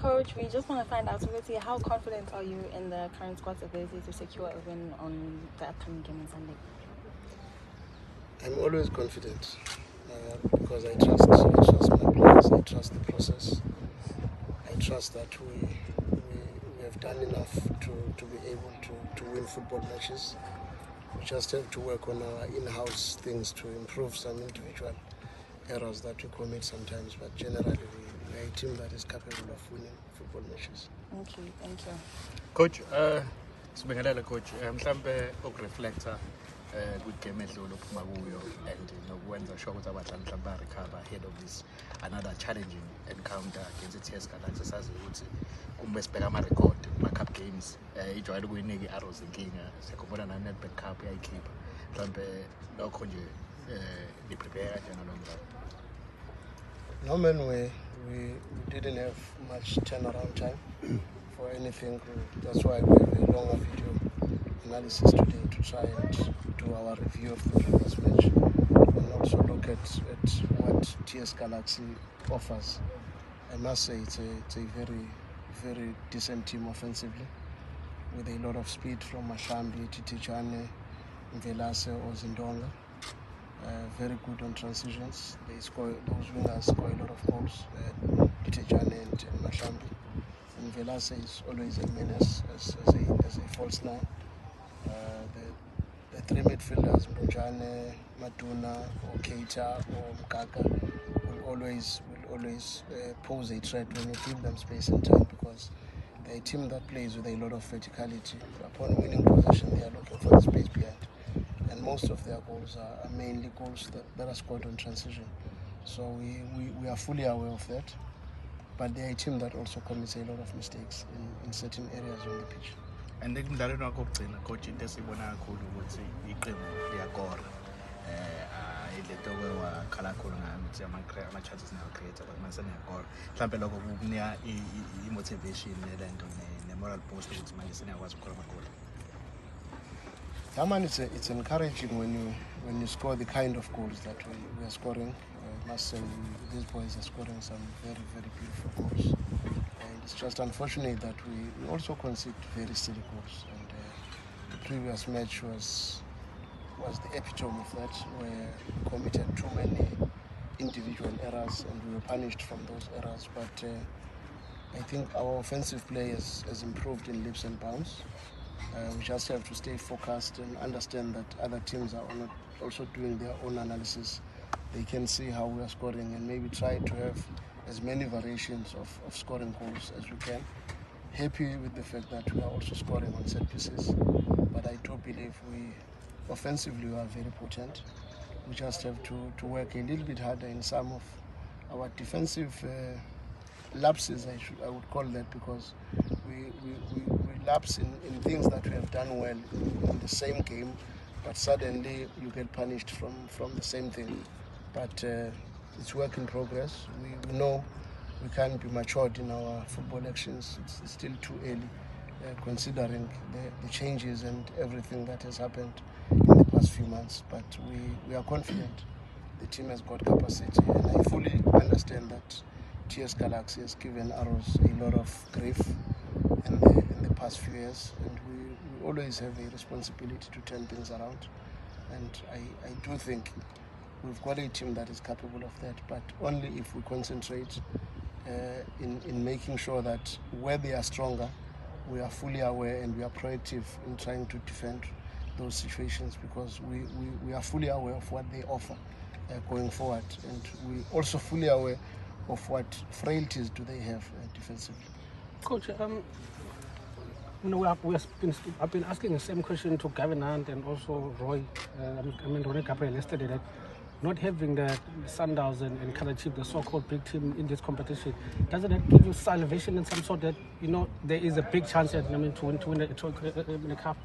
Coach, we just want to find out, how confident are you in the current squad's ability to secure a win on the upcoming game on Sunday? I'm always confident because I trust my players, I trust the process, I trust that we have done enough to be able to win football matches. We just have to work on our in-house things to improve some individual errors that we commit sometimes, but generally we are a team that is capable of winning football matches. Thank you. Coach, sibingelela coach, mhlambe ukureflecta kwigame edlule ophuma kuyo and nokwenza sure ukuthi abadlali mhlambe ba-recover ahead of this another challenging encounter against i-TS Galaxy. Sazi ukuthi uma sibheka ama-record kuma-cup games ijwayele ukuyinika i-Arrows inkinga, siyakhumbula na-Nedbank Cup yayikhipha. Mhlambe lokho nje ni-prepare kanjani nalo mdlalo? No man, we didn't have much turnaround time for anything. That's why we have a longer video analysis today to try and do our review of the previous match and also look at what TS Galaxy offers. I must say it's a very, very decent team offensively with a lot of speed from Mahlambi, Titichane, Mvelase or Zindonga. Very good on transitions. Those wingers score a lot of goals. Titichane and Mahlambi. And Velase is always a menace as a false nine. The three midfielders, Mbojane, Maduna, or Keita, or Mkaka, will always pose a threat when you give them space and time, because they're a team that plays with a lot of verticality. Upon winning possession, they are looking for the space behind. And most of their goals are mainly goals that are scored on transition. So we are fully aware of that. But they're a team that also commits a lot of mistakes in certain areas on the pitch. And emdlalweni wakho wokugcina coach, into esiyibona kakhulu ukuthi iqembu liyakora ilento wakhala kakhulu ngayo ukuthi ama-chances niyawacreate but mase niyakora. Mhlawumbe lokho kukunika i-motivation lento ne-moral boost ukuthi manje seniyakwazi ukukora amagoli. Yeah, man, it's encouraging when you score the kind of goals that we are scoring. I must say these boys are scoring some very, very beautiful goals. And it's just unfortunate that we also concede very silly goals. And the previous match was the epitome of that, where we committed too many individual errors and we were punished from those errors. But I think our offensive play has improved in leaps and bounds. We just have to stay focused and understand that other teams are also doing their own analysis. They can see how we are scoring and maybe try to have as many variations of scoring goals as we can. Happy with the fact that we are also scoring on set pieces, but I do believe offensively we are very potent. We just have to work a little bit harder in some of our defensive lapses, I would call that, because we lapse in things that we have done well in the same game, but suddenly you get punished from the same thing. But it's work in progress. We know we can't be matured in our football actions. It's still too early, considering the changes and everything that has happened in the past few months. But we are confident the team has got capacity, and I fully understand that TS Galaxy has given Arrows a lot of grief in the past few years, and we always have a responsibility to turn things around. And I do think we've got a team that is capable of that, but only if we concentrate in making sure that where they are stronger, we are fully aware and we are proactive in trying to defend those situations, because we are fully aware of what they offer going forward, and we also fully aware of what frailties do they have defensively. Coach, I've been asking the same question to Gavin Hunt and also Roy. Ronnie Gabriel yesterday, that not having the Sundowns and Kaizer Chiefs, the so-called big team in this competition, doesn't that give you salivation in some sort that there is a big chance to win the cup?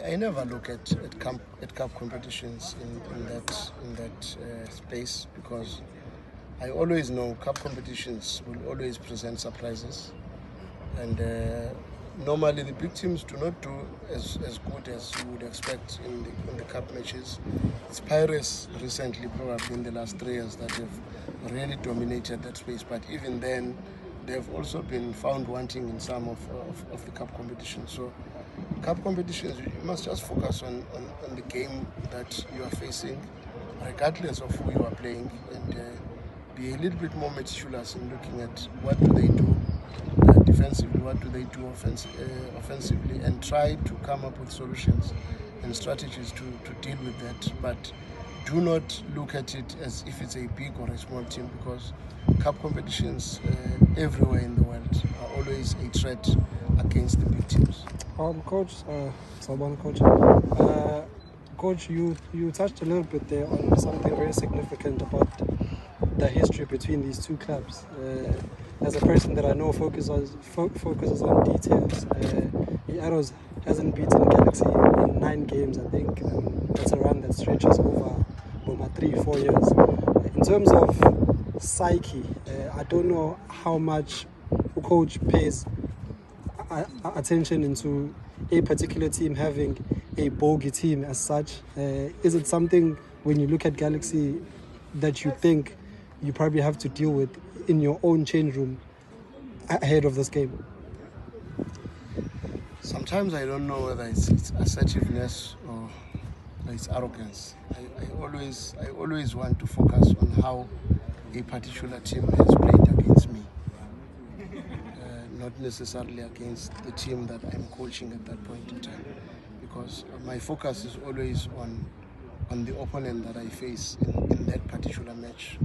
I never look at cup competitions in that space, because I always know cup competitions will always present surprises, and Normally, the big teams do not do as good as you would expect in the cup matches. It's Pirates recently, probably in the last 3 years, that have really dominated that space. But even then, they've also been found wanting in some of the cup competitions. So, cup competitions, you must just focus on the game that you are facing, regardless of who you are playing, and be a little bit more meticulous in looking at what do they do defensively, what do they do offensively, and try to come up with solutions and strategies to deal with that. But do not look at it as if it's a big or a small team, because cup competitions everywhere in the world are always a threat against the big teams. Coach, Coach, you touched a little bit there on something very significant about the history between these two clubs. As a person that I know focuses on details, the Arrows hasn't beaten Galaxy in 9 games, I think. That's a run that stretches over 3-4 years. In terms of psyche, I don't know how much coach pays attention into a particular team having a bogey team as such. Is it something, when you look at Galaxy, that you think you probably have to deal with in your own change room ahead of this game? Sometimes I don't know whether it's assertiveness or it's arrogance. I always want to focus on how a particular team has played against me, not necessarily against the team that I'm coaching at that point in time, because my focus is always on the opponent that I face in that particular match,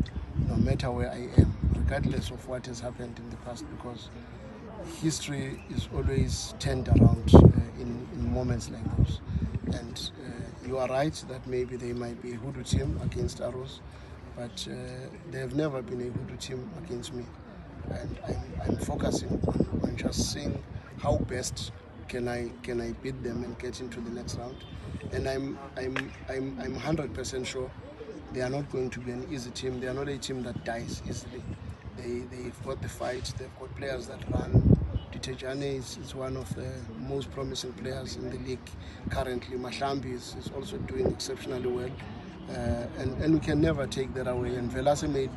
no matter where I am, regardless of what has happened in the past, because history is always turned around in moments like those. And you are right that maybe they might be a hoodoo team against Arrows, but they have never been a hoodoo team against me. And I'm focusing on just seeing how best can I beat them and get into the next round. And I'm 100% sure they are not going to be an easy team. They are not a team that dies easily. They've got the fight. They've got players that run. Tejane is one of the most promising players in the league currently. Mahlambi is also doing exceptionally well. And we can never take that away. And Velase might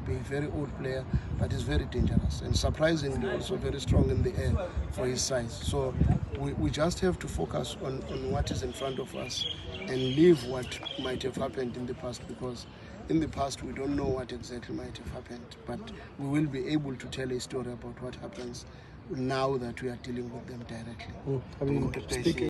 be a very old player, but he's very dangerous and surprisingly also very strong in the air for his size. So we just have to focus on what is in front of us and leave what might have happened in the past, because in the past we don't know what exactly might have happened, but we will be able to tell a story about what happens now that we are dealing with them directly. Speaking